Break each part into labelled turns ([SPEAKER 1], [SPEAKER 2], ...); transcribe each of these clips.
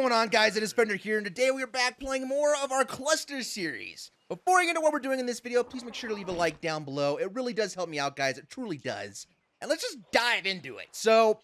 [SPEAKER 1] going on, guys? It is Fender here, and today we are back playing more of our cluster series. Before I get into what we're doing in this video, please make sure to leave a like down below. It really does help me out, guys. It truly does. And let's just dive into it. So,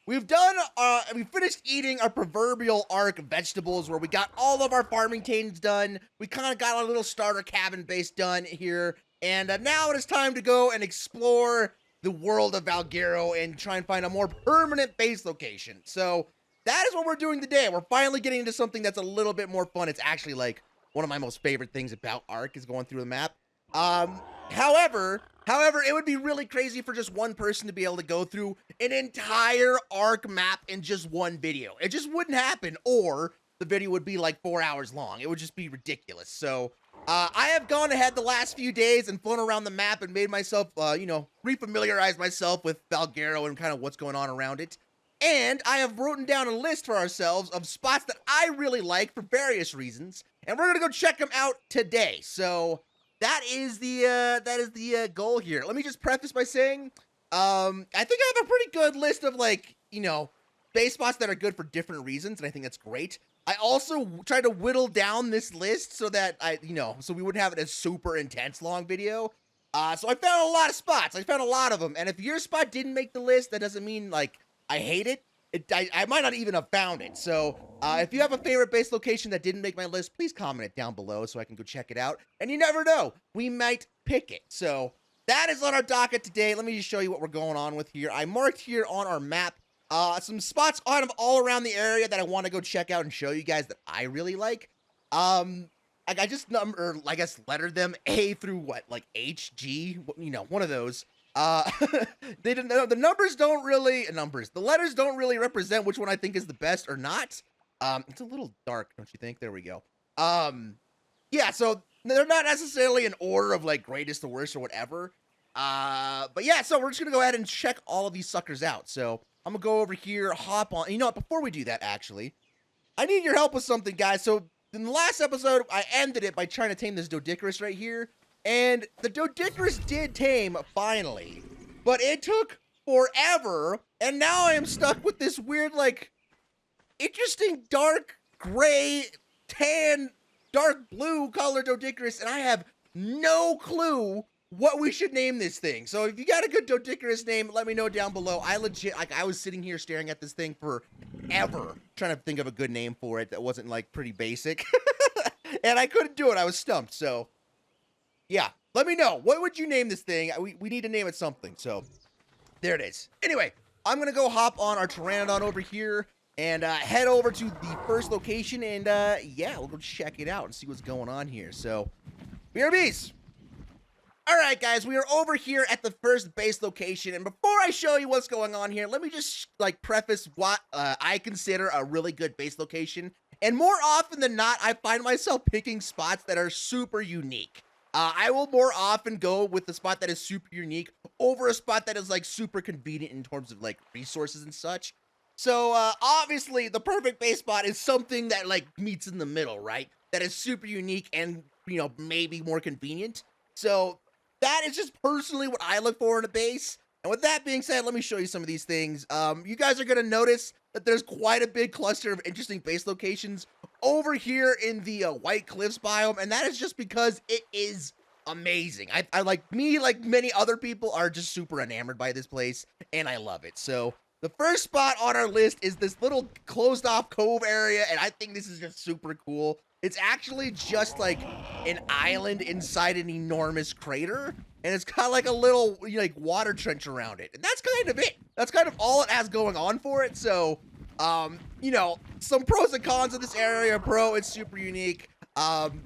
[SPEAKER 1] we finished eating our proverbial Ark vegetables, where we got all of our farming tains done. We kind of got our little starter cabin base done here, and now it is time to go and explore the world of Valguero and try and find a more permanent base location. So, that is what we're doing today. We're finally getting into something that's a little bit more fun. It's actually like one of my most favorite things about Ark is going through the map. However, it would be really crazy for just one person to be able to go through an entire Ark map in just one video. It just wouldn't happen, or the video would be like 4 hours long. It would just be ridiculous. So I have gone ahead the last few days and flown around the map and made myself, refamiliarize myself with Valguero and kind of what's going on around it. And I have written down a list for ourselves of spots that I really like for various reasons, and we're gonna go check them out today. So that is the goal here. Let me just preface by saying, I think I have a pretty good list of base spots that are good for different reasons, and I think that's great. I also tried to whittle down this list so that so we wouldn't have it as super intense long video. So I found a lot of spots. I found a lot of them, and if your spot didn't make the list, that doesn't mean I hate it. I might not even have found it. So if you have a favorite base location that didn't make my list, please comment it down below so I can go check it out. And you never know, we might pick it. So that is on our docket today. Let me just show you what we're going on with here. I marked here on our map some spots kind of all around the area that I want to go check out and show you guys that I really like. I just lettered them A through what, like H, G, one of those. The numbers don't really the letters don't really represent which one I think is the best or not. It's a little dark, don't you think? There we go. Yeah, so they're not necessarily in order of like greatest to worst or whatever. But yeah, so we're just gonna go ahead and check all of these suckers out. So I'm gonna go over here, hop on. You know what? Before we do that, actually, I need your help with something, guys. So in the last episode, I ended it by trying to tame this Doedicurus right here. And the Doedicurus did tame, finally, but it took forever, and now I am stuck with this weird, interesting dark gray, tan, dark blue color Doedicurus, and I have no clue what we should name this thing. So if you got a good Doedicurus name, let me know down below. I legit, I was sitting here staring at this thing forever, trying to think of a good name for it that wasn't, pretty basic, and I couldn't do it. I was stumped, so... yeah, let me know. What would you name this thing? We need to name it something. So, there it is. Anyway, I'm going to go hop on our Pteranodon over here and head over to the first location. And, yeah, we'll go check it out and see what's going on here. So, BRBs. All right, guys, we are over here at the first base location. And before I show you what's going on here, let me just, preface what I consider a really good base location. And more often than not, I find myself picking spots that are super unique. I will more often go with the spot that is super unique over a spot that is super convenient in terms of resources and such. So obviously the perfect base spot is something that meets in the middle, right? That is super unique and maybe more convenient. So that is just personally what I look for in a base. And with that being said, let me show you some of these things. You guys are gonna notice that there's quite a big cluster of interesting base locations over here in the White Cliffs biome, and that is just because it is amazing. I like many other people are just super enamored by this place, and I love it. So the first spot on our list is this little closed off cove area, and I think this is just super cool. It's actually just an island inside an enormous crater, and it's got a little water trench around it, and that's kind of it. That's kind of all it has going on for it. So some pros and cons of this area. Pro, it's super unique. Con,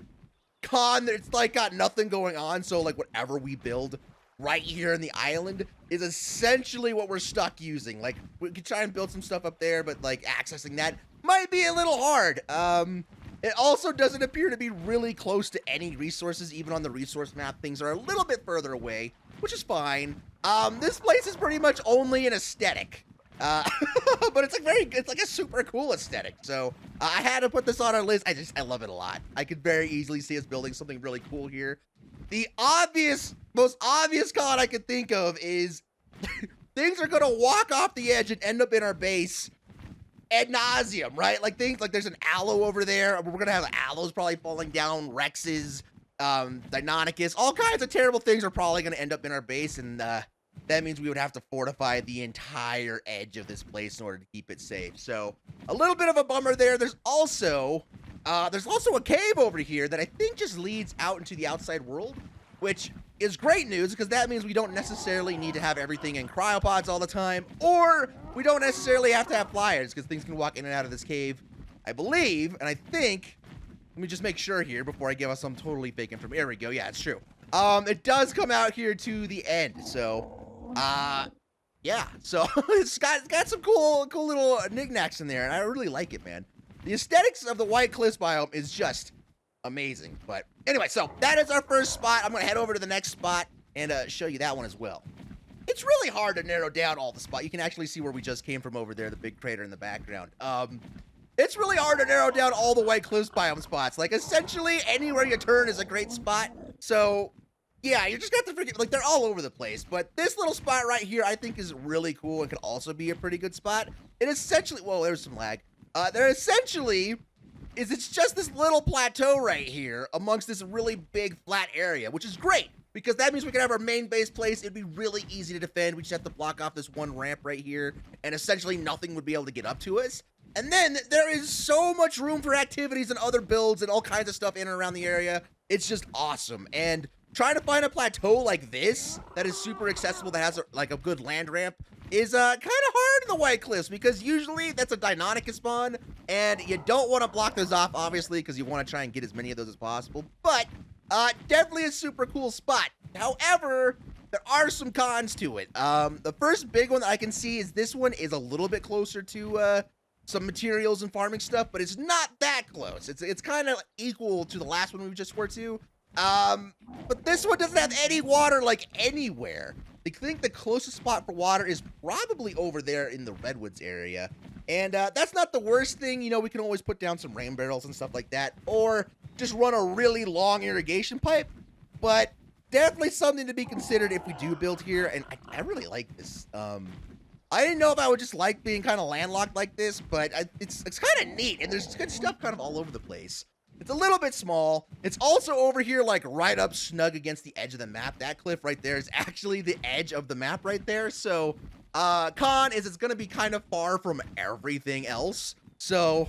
[SPEAKER 1] it's got nothing going on, so whatever we build right here in the island is essentially what we're stuck using. We could try and build some stuff up there, but accessing that might be a little hard. It also doesn't appear to be really close to any resources. Even on the resource map, things are a little bit further away, which is fine. This place is pretty much only an aesthetic. But it's a super cool aesthetic. So I had to put this on our list. I love it a lot. I could very easily see us building something really cool here. The most obvious con I could think of is things are gonna walk off the edge and end up in our base, ad nauseum, right? Like things like there's an aloe over there. We're gonna have aloes probably falling down, Rexes, Deinonychus, all kinds of terrible things are probably gonna end up in our base, and that means we would have to fortify the entire edge of this place in order to keep it safe. So a little bit of a bummer there. There's also a cave over here that I think just leads out into the outside world, which is great news because that means we don't necessarily need to have everything in cryopods all the time, or we don't necessarily have to have flyers because things can walk in and out of this cave, I believe, and I think, let me just make sure here before I give us some totally fake information. There we go. Yeah, it's true. It does come out here to the end. So, yeah. So it's got some cool little knickknacks in there, and I really like it, man. The aesthetics of the White Cliffs biome is just amazing. But anyway, so that is our first spot. I'm gonna head over to the next spot and show you that one as well. It's really hard to narrow down all the spots. You can actually see where we just came from over there, the big crater in the background. It's really hard to narrow down all the White Cliffs biome spots. Like, essentially, anywhere you turn is a great spot. So, yeah, you just got to forget, like, they're all over the place. But this little spot right here, I think, is really cool and could also be a pretty good spot. It essentially, whoa, there's some lag. It's just this little plateau right here amongst this really big flat area, which is great. Because that means we can have our main base place. It'd be really easy to defend. We just have to block off this one ramp right here, and essentially nothing would be able to get up to us. And then there is so much room for activities and other builds and all kinds of stuff in and around the area. It's just awesome. And trying to find a plateau like this that is super accessible, that has a good land ramp, is kind of hard in the White Cliffs because usually that's a Deinonychus spawn, and you don't want to block those off, obviously, because you want to try and get as many of those as possible. But definitely a super cool spot. However, there are some cons to it. The first big one that I can see is this one is a little bit closer to some materials and farming stuff, but it's not that close. It's kind of equal to the last one we just were to. But this one doesn't have any water, like, anywhere. I think the closest spot for water is probably over there in the Redwoods area. And that's not the worst thing. You know, we can always put down some rain barrels and stuff like that, or just run a really long irrigation pipe. But definitely something to be considered if we do build here. And I really like this. I didn't know if I would just like being kind of landlocked like this, but it's kind of neat. And there's good stuff kind of all over the place. It's a little bit small. It's also over here, like, right up snug against the edge of the map. That cliff right there is actually the edge of the map right there. So, con is it's going to be kind of far from everything else. So,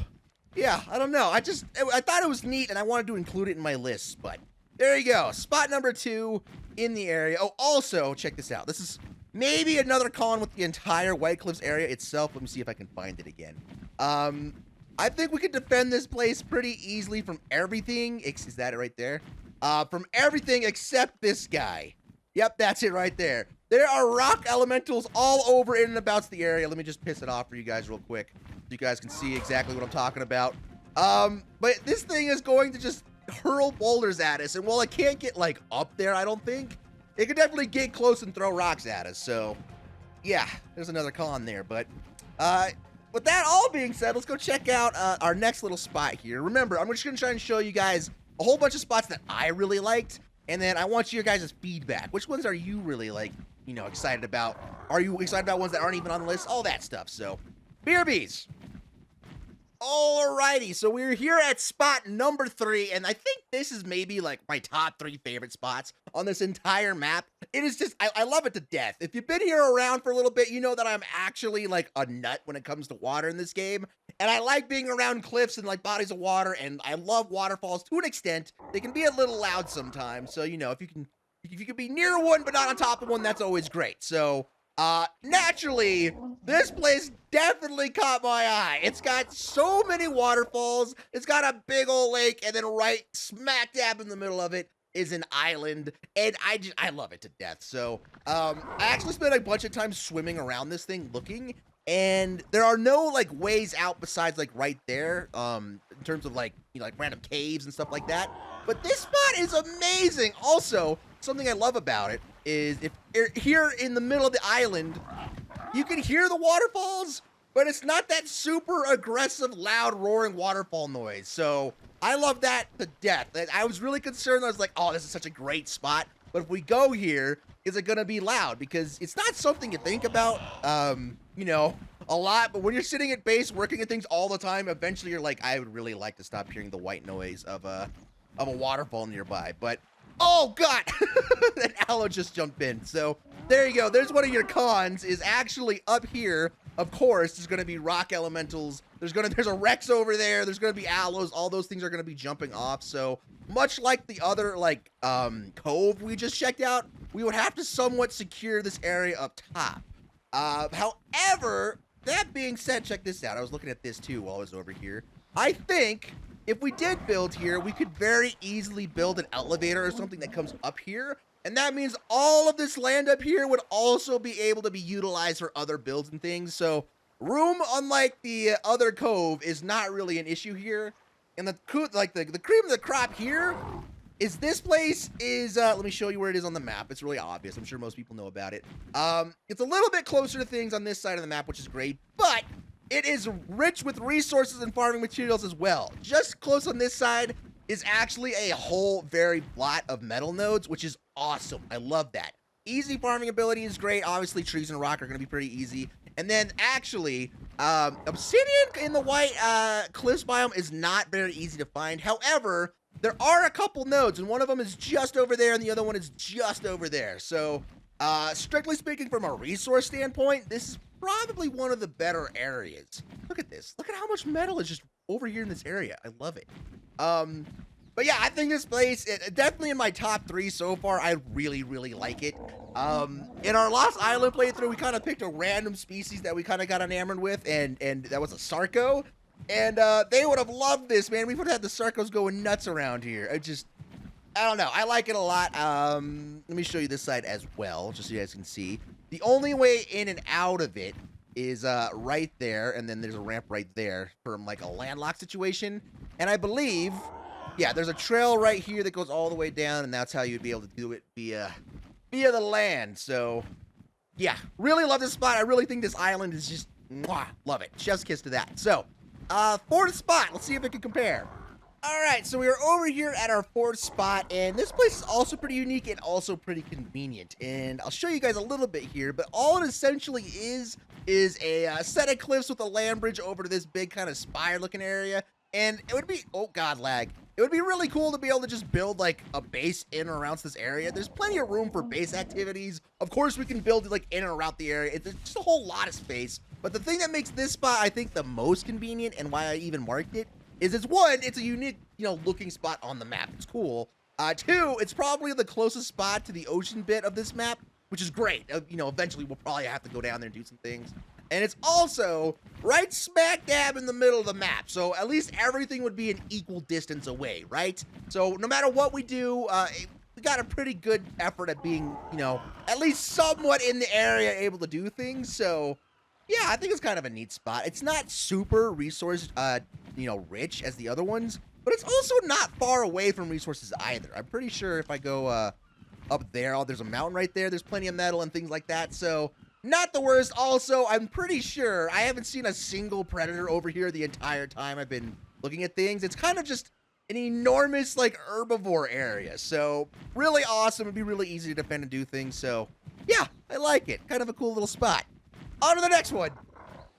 [SPEAKER 1] yeah, I don't know. I thought it was neat, and I wanted to include it in my list. But there you go. Spot number 2 in the area. Oh, also, check this out. This is maybe another con with the entire White Cliffs area itself. Let me see if I can find it again. I think we could defend this place pretty easily from everything. Is that it right there? From everything except this guy. Yep, that's it right there. There are rock elementals all over in and about the area. Let me just piss it off for you guys real quick so you guys can see exactly what I'm talking about. But this thing is going to just hurl boulders at us. And while it can't get, like, up there, I don't think, it could definitely get close and throw rocks at us. So, yeah, there's another con there. But, with that all being said, let's go check out our next little spot here. Remember, I'm just going to try and show you guys a whole bunch of spots that I really liked, and then I want your guys' feedback. Which ones are you really, like, you know, excited about? Are you excited about ones that aren't even on the list? All that stuff. So, BRBs. Alrighty, so we're here at spot number 3, and I think this is maybe like my top 3 favorite spots on this entire map. It is just, I love it to death. If you've been here around for a little bit, you know that I'm actually like a nut when it comes to water in this game, and I like being around cliffs and like bodies of water, and I love waterfalls to an extent. They can be a little loud sometimes, so you know, if you can be near one but not on top of one, that's always great. So, naturally, this place definitely caught my eye. It's got so many waterfalls. It's got a big old lake, and then right smack dab in the middle of it is an island, and I love it to death. So, I actually spent a bunch of time swimming around this thing looking, and there are no, like, ways out besides, like, right there, in terms of, like, you know, like, random caves and stuff like that. But this spot is amazing. Also, something I love about it is if you're here in the middle of the island, you can hear the waterfalls, but it's not that super aggressive, loud, roaring waterfall noise. So I love that to death. I was really concerned. I was like, oh, this is such a great spot. But if we go here, is it going to be loud? Because it's not something you think about, you know, a lot, but when you're sitting at base working at things all the time, eventually you're like, I would really like to stop hearing the white noise of a waterfall nearby. But oh god, that aloe just jumped in. So there you go. There's one of your cons. Is actually up here. Of course, there's going to be rock elementals. There's a Rex over there. There's going to be aloes. All those things are going to be jumping off. So much like the other like cove we just checked out, we would have to somewhat secure this area up top. However, that being said, check this out. I was looking at this too while I was over here. I think if we did build here, we could very easily build an elevator or something that comes up here. And that means all of this land up here would also be able to be utilized for other builds and things. So room, unlike the other cove, is not really an issue here. And the cream of the crop here is this place is, let me show you where it is on the map. It's really obvious. I'm sure most people know about it. It's a little bit closer to things on this side of the map, which is great, but it is rich with resources and farming materials as well. Just close on this side is actually a whole very lot of metal nodes, which is awesome. I love that. Easy farming ability is great. Obviously, trees and rock are going to be pretty easy. And then actually, obsidian in the white cliffs biome is not very easy to find. However, there are a couple nodes, and one of them is just over there, and the other one is just over there. So, strictly speaking, from a resource standpoint, this is probably one of the better areas. Look at this. Look at how much metal is just over here in this area. I love it. But yeah, I think this place, definitely in my top 3 so far. I really, really like it. In our Lost Island playthrough, we kind of picked a random species that we kind of got enamored with, and that was a Sarco. And they would have loved this, man. We would have had the Sarcos going nuts around here. I don't know. I like it a lot. Let me show you this side as well, just so you guys can see. The only way in and out of it is right there, and then there's a ramp right there from like a landlocked situation. And I believe, yeah, there's a trail right here that goes all the way down, and that's how you'd be able to do it via the land. So, yeah, really love this spot. I really think this island is just, mwah, love it. Chef's kiss to that. So, 4th spot. Let's see if it can compare. All right, so we are over here at our 4th spot, and this place is also pretty unique and also pretty convenient. And I'll show you guys a little bit here, but all it essentially is a set of cliffs with a land bridge over to this big kind of spire-looking area. And it would be, oh god, lag. It would be really cool to be able to just build like a base in or around this area. There's plenty of room for base activities. Of course, we can build it like in and around the area. It's just a whole lot of space. But the thing that makes this spot, I think, the most convenient and why I even marked it is it's a unique, looking spot on the map. It's cool. 2, it's probably the closest spot to the ocean bit of this map, which is great. Eventually we'll probably have to go down there and do some things. And it's also right smack dab in the middle of the map. So at least everything would be an equal distance away, right? So no matter what we do, we got a pretty good effort at being, at least somewhat in the area able to do things. So yeah, I think it's kind of a neat spot. It's not super resource, rich as the other ones, but it's also not far away from resources either. I'm pretty sure if I go up there, there's a mountain right there. There's plenty of metal and things like that. So not the worst. Also, I'm pretty sure I haven't seen a single predator over here the entire time I've been looking at things. It's kind of just an enormous, like, herbivore area. So really awesome. It'd be really easy to defend and do things. So yeah, I like it. Kind of a cool little spot. On to the next one.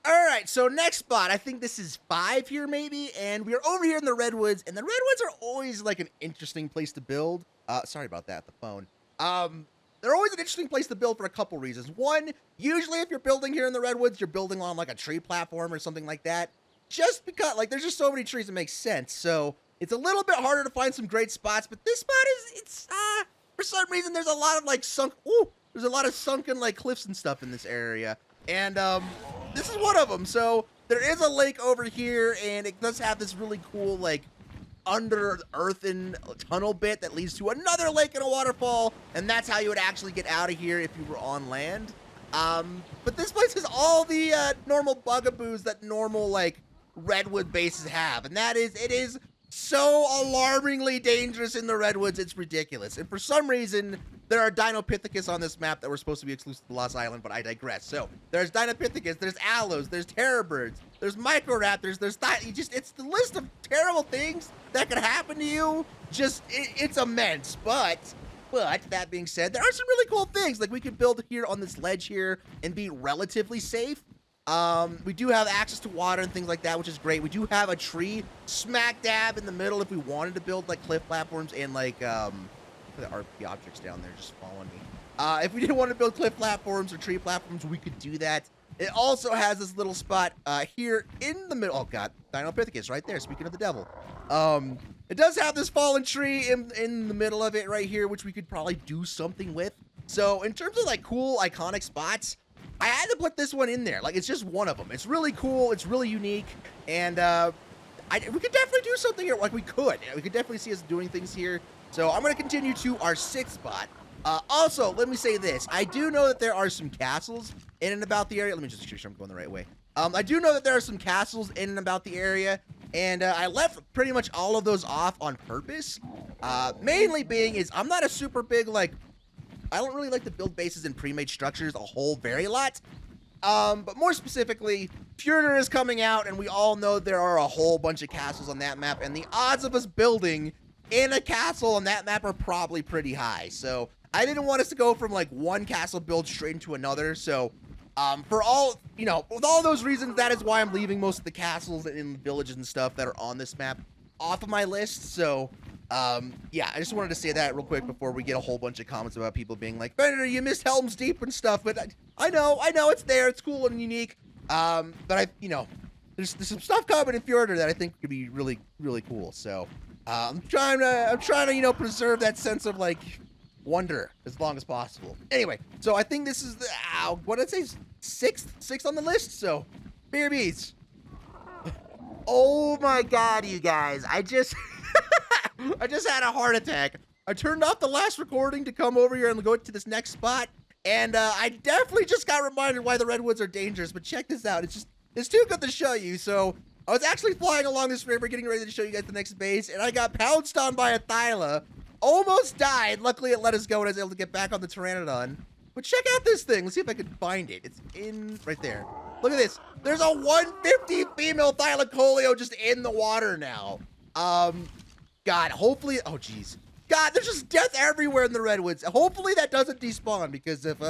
[SPEAKER 1] All right, so next spot, I think this is 5 here maybe, and we are over here in the Redwoods, and the Redwoods are always like an interesting place to build. Sorry about that, the phone. They're always an interesting place to build for a couple reasons. One, usually if you're building here in the Redwoods, you're building on like a tree platform or something like that. Just because, like, there's just so many trees, it makes sense. So it's a little bit harder to find some great spots, but this spot it's for some reason, there's a lot of like there's a lot of sunken like cliffs and stuff in this area. And this is one of them. So there is a lake over here, and it does have this really cool like under earthen tunnel bit that leads to another lake and a waterfall, and that's how you would actually get out of here if you were on land. But this place has all the normal bugaboos that normal like Redwood bases have, and that is, it is so alarmingly dangerous in the Redwoods, it's ridiculous. And for some reason, there are Dinopithecus on this map that were supposed to be exclusive to Lost Island, but I digress. So there's Dinopithecus, there's aloes, there's terror birds, there's microraptors, it's the list of terrible things that could happen to you. It's immense. But that being said, there are some really cool things. Like we could build here on this ledge here and be relatively safe. We do have access to water and things like that, which is great. We do have a tree smack dab in the middle if we wanted to build like cliff platforms and like the RP objects down there just following me. If we didn't want to build cliff platforms or tree platforms, we could do that. It also has this little spot here in the middle. Oh god, Dinopithecus right there, speaking of the devil. It does have this fallen tree in the middle of it right here, which we could probably do something with. So in terms of like cool iconic spots, I had to put this one in there. Like, it's just one of them. It's really cool. It's really unique. And we could definitely do something here. Like, we could definitely see us doing things here. So I'm going to continue to our 6th spot. Also, let me say this. I do know that there are some castles in and about the area. Let me just make sure I'm going the right way. I do know that there are some castles in and about the area. And I left pretty much all of those off on purpose. Mainly being is I'm not a super big, like, I don't really like to build bases in pre-made structures a whole very lot. But more specifically, Fyordyr is coming out, and we all know there are a whole bunch of castles on that map, and the odds of us building in a castle on that map are probably pretty high. So I didn't want us to go from like one castle build straight into another. So for all, with all those reasons, that is why I'm leaving most of the castles and villages and stuff that are on this map off of my list. So yeah, I just wanted to say that real quick before we get a whole bunch of comments about people being like, Fender, you missed Helm's Deep and stuff. But I know it's there. It's cool and unique. But there's some stuff coming in Fyordyr that I think could be really, really cool. So I'm trying to preserve that sense of like wonder as long as possible. Anyway, so I think this is the what did I say, sixth on the list. So BRBs. Oh my god, you guys! I just had a heart attack. I turned off the last recording to come over here and go to this next spot, and I definitely just got reminded why the redwoods are dangerous. But check this out. It's too good to show you. So I was actually flying along this river, getting ready to show you guys the next base, and I got pounced on by a Thyla. Almost died. Luckily, it let us go, and I was able to get back on the Pteranodon. But check out this thing. Let's see if I can find it. It's in right there. Look at this. There's a 150 female Thylacoleo just in the water now. God, hopefully, oh geez. God, there's just death everywhere in the redwoods. Hopefully that doesn't despawn, because if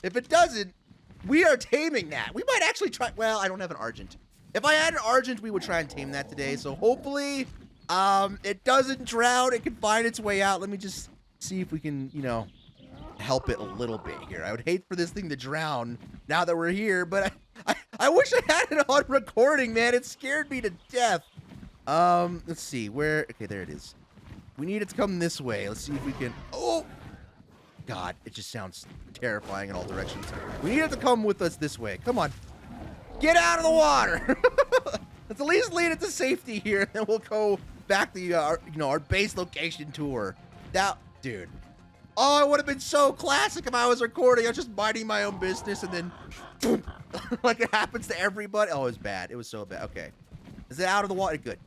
[SPEAKER 1] it doesn't, we are taming that. We might actually try, well, I don't have an Argent. If I had an Argent, we would try and tame that today. So hopefully, it doesn't drown. It can find its way out. Let me just see if we can, help it a little bit here. I would hate for this thing to drown now that we're here, but I wish I had it on recording, man. It scared me to death. Let's see where. Okay, there it is. We need it to come this way. Let's see if we can. Oh, God, it just sounds terrifying in all directions. We need it to come with us this way. Come on, get out of the water. Let's at least lead it to safety here, and then we'll go back to our base location tour. That dude. Oh, it would have been so classic if I was recording. I was just minding my own business, and then boom, like it happens to everybody. Oh, it was bad. It was so bad. Okay. Is it out of the water? Good.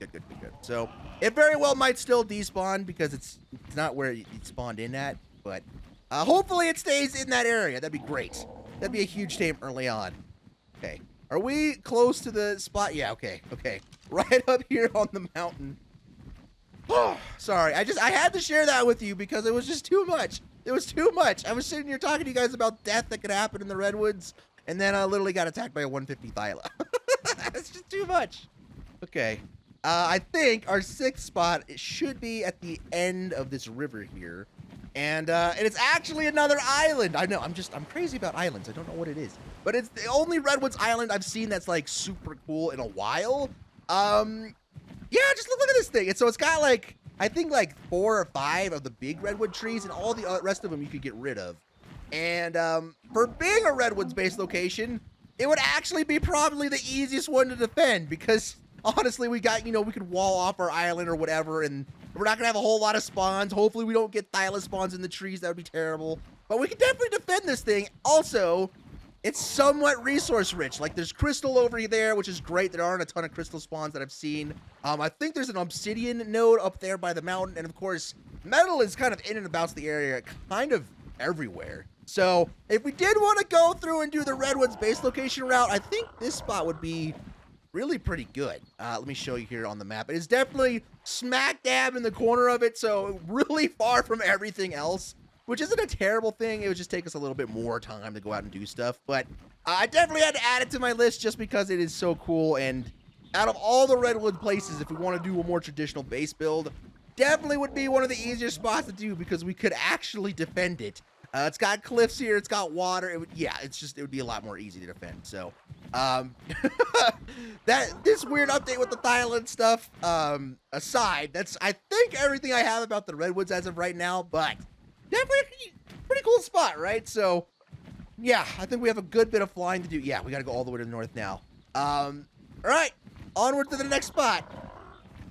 [SPEAKER 1] So it very well might still despawn because it's not where it spawned in at, but hopefully it stays in that area. That'd be great. That'd be a huge tame early on. Okay. Are we close to the spot? Yeah, okay. Right up here on the mountain. Oh, sorry. I had to share that with you because it was just too much. It was too much. I was sitting here talking to you guys about death that could happen in the redwoods, and then I literally got attacked by a 150 Thyla. It's just too much. Okay. I think our 6th spot, it should be at the end of this river here. And it's actually another island. I know, I'm crazy about islands. I don't know what it is. But it's the only redwoods island I've seen that's like super cool in a while. Yeah, just look at this thing. And so it's got like, I think like 4 or 5 of the big redwood trees, and all the rest of them you could get rid of. And for being a redwoods-based location, it would actually be probably the easiest one to defend, because honestly, we got, we could wall off our island or whatever, and we're not gonna have a whole lot of spawns. Hopefully we don't get Thyla spawns in the trees. That would be terrible. But we can definitely defend this thing. Also, it's somewhat resource rich. Like, there's crystal over there, which is great. There aren't a ton of crystal spawns that I've seen. I think there's an obsidian node up there by the mountain. And of course, metal is kind of in and about the area, kind of everywhere. So if we did want to go through and do the redwoods base location route, I think this spot would be really pretty good. Let me show you here on the map. It is definitely smack dab in the corner of it, so really far from everything else. which isn't a terrible thing. It would just take us a little bit more time to go out and do stuff. But I definitely had to add it to my list just because it is so cool. And out of all the Redwood places, if we want to do a more traditional base build, definitely would be one of the easier spots to do because we could actually defend it. It's got cliffs here. It's got water. It would be a lot more easy to defend. So, this weird update with the Thailand stuff aside, that's, I think, everything I have about the Redwoods as of right now, but definitely a pretty cool spot, right? So, yeah, I think we have a good bit of flying to do. Yeah, we got to go all the way to the north now. All right, onward to the next spot.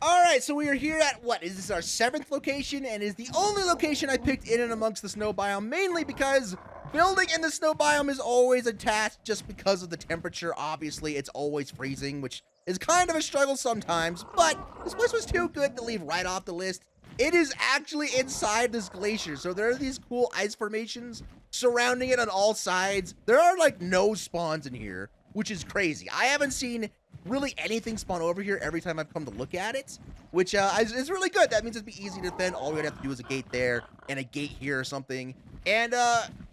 [SPEAKER 1] All right, so we are here at, what, is this our 7th location? And is the only location I picked in and amongst the snow biome, mainly because building in the snow biome is always a task just because of the temperature. Obviously, it's always freezing, which is kind of a struggle sometimes, but this place was too good to leave right off the list. It is actually inside this glacier, so there are these cool ice formations surrounding it on all sides. There are, like, no spawns in here, which is crazy. I haven't seen really anything spawn over here every time I've come to look at it, which is really good. That means it'd be easy to defend. All we would have to do is a gate there and a gate here or something. And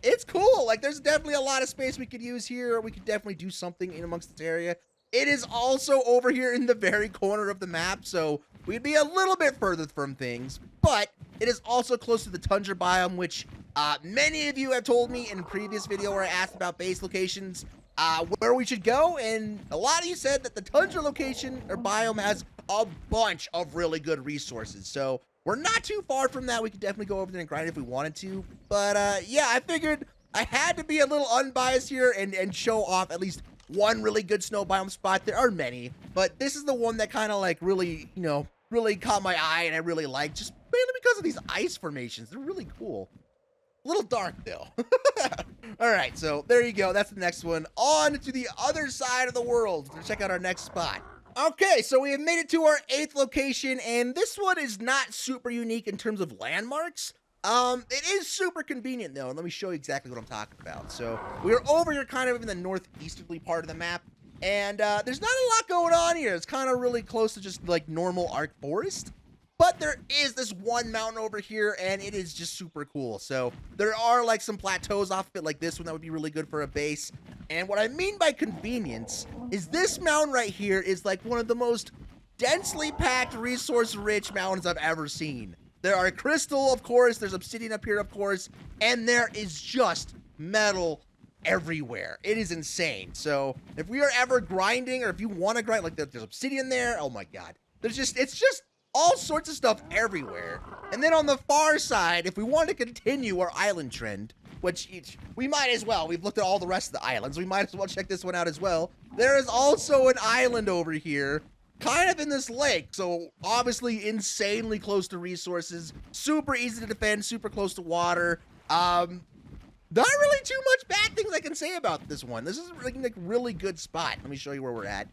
[SPEAKER 1] it's cool. Like, there's definitely a lot of space we could use here. We could definitely do something in amongst this area. It is also over here in the very corner of the map, so we'd be a little bit further from things, but it is also close to the tundra biome, which many of you have told me in a previous video where I asked about base locations, where we should go, and a lot of you said that the tundra location or biome has a bunch of really good resources. So we're not too far from that. We could definitely go over there and grind if we wanted to. But yeah, I figured I had to be a little unbiased here and show off at least one really good snow biome spot. There are many, but this is the one that kind of like really, you know, really caught my eye and I really like, just mainly because of these ice formations. They're really cool. A little dark though. All right, so there you go. That's the next one. On to the other side of the world to check out our next spot. Okay, so we have made it to our 8th location, and this one is not super unique in terms of landmarks. It is super convenient though, and let me show you exactly what I'm talking about. So we're over here kind of in the northeasterly part of the map, and there's not a lot going on here. It's kind of really close to just like normal Ark forest. But there is this one mountain over here, and it is just super cool. So there are like some plateaus off of it like this one that would be really good for a base. And what I mean by convenience is this mountain right here is like one of the most densely packed, resource-rich mountains I've ever seen. There are crystal, of course, there's obsidian up here, of course, and there is just metal everywhere. It is insane. So if we are ever grinding, or if you want to grind, like there's obsidian there, oh my god. It's just all sorts of stuff everywhere. And then on the far side, if we want to continue our island trend, which we might as well. We've looked at all the rest of the islands. We might as well check this one out as well. There is also an island over here, kind of in this lake. So obviously insanely close to resources, super easy to defend, super close to water. Not really too much bad things I can say about this one. This is like a really good spot. Let me show you where we're at.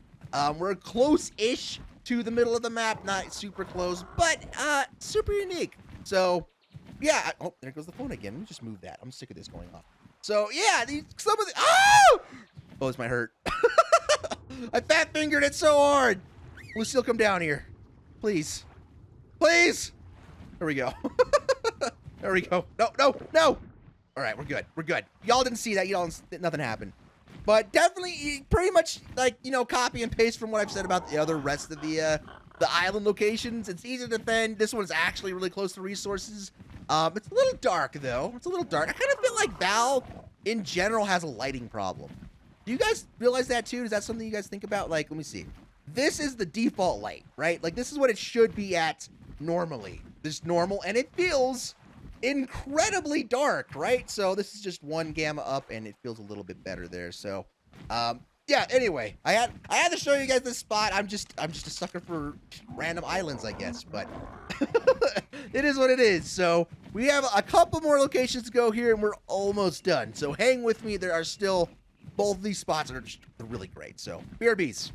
[SPEAKER 1] We're close-ish to the middle of the map, not super close, but super unique. So yeah, oh, there goes the phone again. Let me just move that. I'm sick of this going off. So yeah, some of the oh, this might hurt. I fat fingered it so hard. Lucille, come down here, please, please. There we go. There we go. No, no, no. All right, we're good. We're good. Y'all didn't see that. Nothing happened. But definitely, pretty much, like, you know, copy and paste from what I've said about the other rest of the island locations. It's easy to defend. This one's actually really close to resources. It's a little dark, though. It's a little dark. I kind of feel like Val, in general, has a lighting problem. Do you guys realize that, too? Is that something you guys think about? Like, let me see. This is the default light, right? Like, this is what it should be at normally. This is normal, and it feels incredibly dark, right? So this is just one gamma up, and it feels a little bit better there. So yeah, anyway, I had to show you guys this spot. I'm just a sucker for random islands, I guess, but it is what it is. So we have a couple more locations to go here, and we're almost done. So hang with me. There are still both of these spots are they're really great. So BRBs.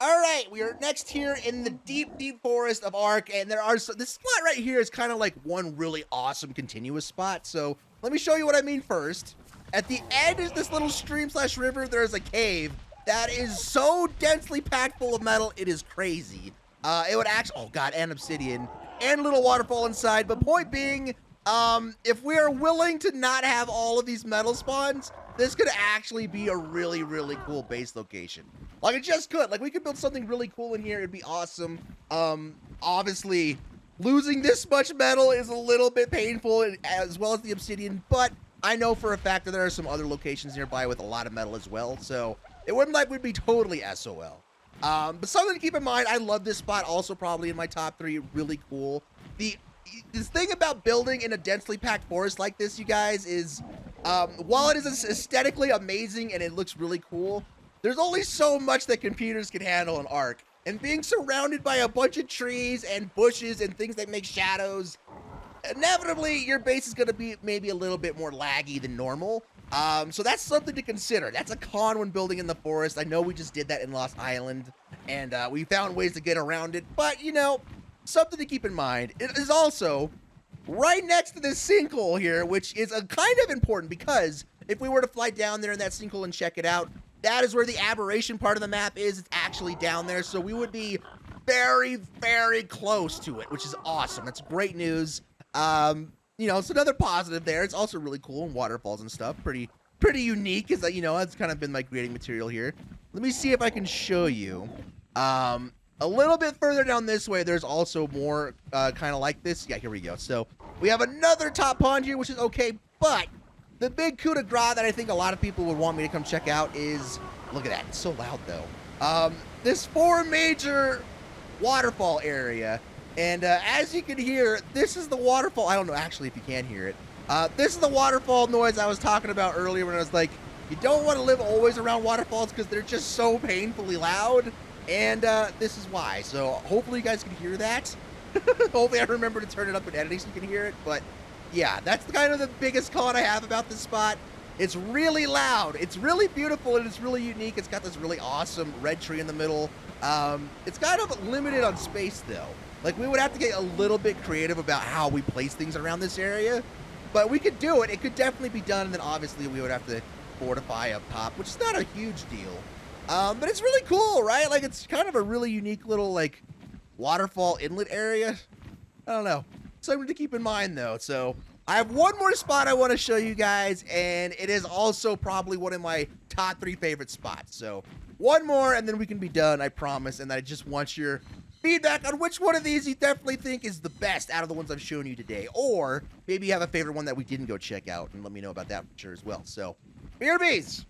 [SPEAKER 1] All right, we are next here in the deep, deep forest of Ark, and this spot right here is kind of like one really awesome continuous spot. So let me show you what I mean first. At the end is this little stream/river. There is a cave that is so densely packed full of metal, it is crazy. It would actually, oh god, and obsidian, and a little waterfall inside. But point being, if we are willing to not have all of these metal spawns, this could actually be a really, really cool base location. Like, it just could. Like, we could build something really cool in here. It'd be awesome. Obviously, losing this much metal is a little bit painful, as well as the obsidian, but I know for a fact that there are some other locations nearby with a lot of metal as well, so it wouldn't like we'd be totally SOL. But something to keep in mind, I love this spot, also probably in my top 3, really cool. This thing about building in a densely packed forest like this, you guys, is while it is aesthetically amazing and it looks really cool, there's only so much that computers can handle in Ark. And being surrounded by a bunch of trees and bushes and things that make shadows, inevitably your base is going to be maybe a little bit more laggy than normal. So that's something to consider. That's a con when building in the forest. I know we just did that in Lost Island, and we found ways to get around it, but you know, something to keep in mind. It is also right next to this sinkhole here, which is a kind of important, because if we were to fly down there in that sinkhole and check it out, that is where the aberration part of the map is. It's actually down there, so we would be very, very close to it, which is awesome. That's great news. You know, it's another positive there. It's also really cool, and waterfalls and stuff. Pretty unique, is that, you know, that's kind of been my creating material here. Let me see if I can show you. A little bit further down this way, there's also more kind of like this. Yeah, here we go. So we have another top pond here, which is okay, but the big coup de grace that I think a lot of people would want me to come check out is, look at that, it's so loud though. This 4 major waterfall area. And as you can hear, this is the waterfall. I don't know actually if you can hear it. This is the waterfall noise I was talking about earlier when I was like, you don't want to live always around waterfalls because they're just so painfully loud. And this is why. So hopefully you guys can hear that. Hopefully I remember to turn it up in editing so you can hear it. But yeah, that's kind of the biggest con I have about this spot. It's really loud. It's really beautiful and it's really unique. It's got this really awesome red tree in the middle. It's kind of limited on space though. Like, we would have to get a little bit creative about how we place things around this area, but we could do it. It could definitely be done, and then obviously we would have to fortify up top, which is not a huge deal. But it's really cool, right? Like, it's kind of a really unique little, like, waterfall inlet area. I don't know. Something to keep in mind, though. So I have one more spot I want to show you guys, and it is also probably one of my top 3 favorite spots. So one more, and then we can be done, I promise, and I just want your feedback on which one of these you definitely think is the best out of the ones I've shown you today. Or maybe you have a favorite one that we didn't go check out, and let me know about that for sure as well. So, BRBs.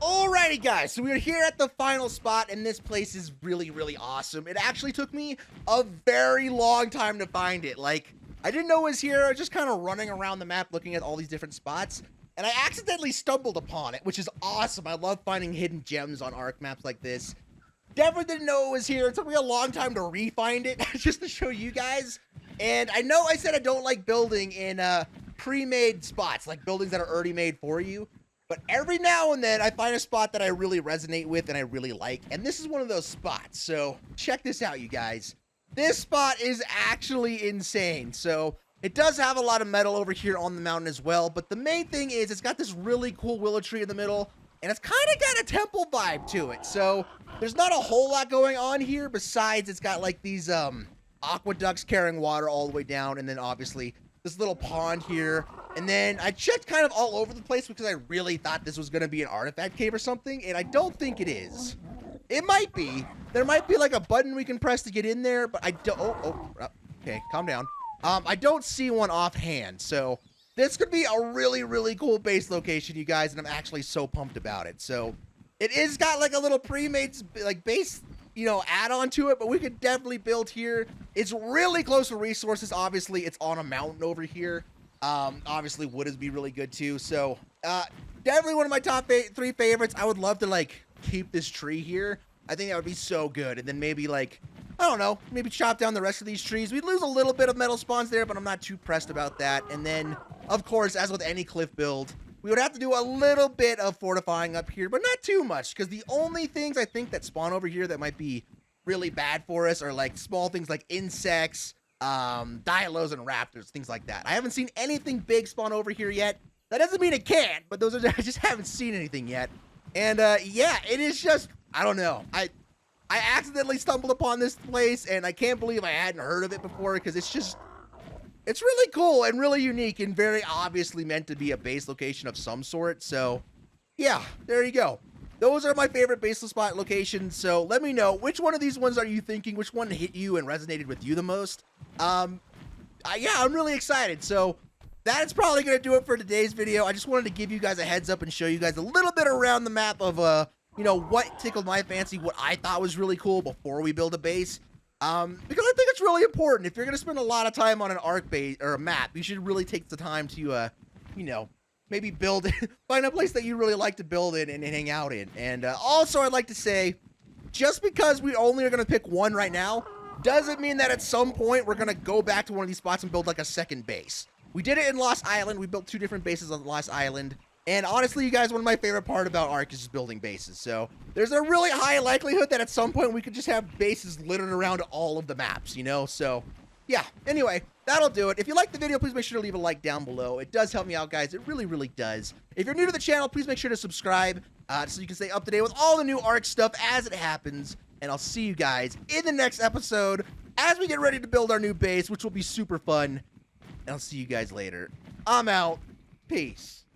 [SPEAKER 1] Alrighty, guys. So we're here at the final spot, and this place is really, really awesome. It actually took me a very long time to find it. Like, I didn't know it was here. I was just kind of running around the map looking at all these different spots, and I accidentally stumbled upon it, which is awesome. I love finding hidden gems on Ark maps like this. Definitely didn't know it was here. It took me a long time to re-find it just to show you guys. And I know I said I don't like building in pre-made spots, like buildings that are already made for you. But every now and then I find a spot that I really resonate with and I really like. And this is one of those spots. So check this out, you guys. This spot is actually insane. So it does have a lot of metal over here on the mountain as well. But the main thing is it's got this really cool willow tree in the middle. And it's kind of got a temple vibe to it. So there's not a whole lot going on here besides it's got like these aqueducts carrying water all the way down. And then obviously this little pond here. And then I checked kind of all over the place because I really thought this was going to be an artifact cave or something. And I don't think it is. It might be. There might be like a button we can press to get in there. But I don't. Okay, calm down. I don't see one offhand. So this could be a really, really cool base location, you guys, and I'm actually so pumped about it. So it is got like a little pre-made like base, you know, add-on to it, but we could definitely build here. It's really close to resources. Obviously, it's on a mountain over here. Obviously, wood would be really good too. So definitely one of my top 3 favorites. I would love to like keep this tree here. I think that would be so good. And then maybe like, I don't know, maybe chop down the rest of these trees. We'd lose a little bit of metal spawns there, but I'm not too pressed about that. And then, of course, as with any cliff build, we would have to do a little bit of fortifying up here, but not too much, because the only things I think that spawn over here that might be really bad for us are like small things like insects, dialos, and raptors, things like that. I haven't seen anything big spawn over here yet. That doesn't mean it can't, but those are, I just haven't seen anything yet. And yeah, it is just, I don't know. I accidentally stumbled upon this place, and I can't believe I hadn't heard of it before, because it's It's really cool and really unique and very obviously meant to be a base location of some sort. So yeah, there you go. Those are my favorite base spot locations. So let me know, which one of these ones are you thinking? Which one hit you and resonated with you the most? Yeah, I'm really excited. So that's probably going to do it for today's video. I just wanted to give you guys a heads up and show you guys a little bit around the map of, you know, what tickled my fancy, what I thought was really cool before we build a base. Because I think it's really important. If you're going to spend a lot of time on an Ark base or a map, you should really take the time to, you know, maybe build it, find a place that you really like to build in and hang out in. And also, I'd like to say, just because we only are going to pick one right now, doesn't mean that at some point we're going to go back to one of these spots and build like a second base. We did it in Lost Island. We built 2 different bases on Lost Island. And honestly, you guys, one of my favorite part about Ark is just building bases. So there's a really high likelihood that at some point we could just have bases littered around all of the maps, you know? So yeah, anyway, that'll do it. If you liked the video, please make sure to leave a like down below. It does help me out, guys. It really, really does. If you're new to the channel, please make sure to subscribe so you can stay up to date with all the new Ark stuff as it happens. And I'll see you guys in the next episode as we get ready to build our new base, which will be super fun. And I'll see you guys later. I'm out. Peace.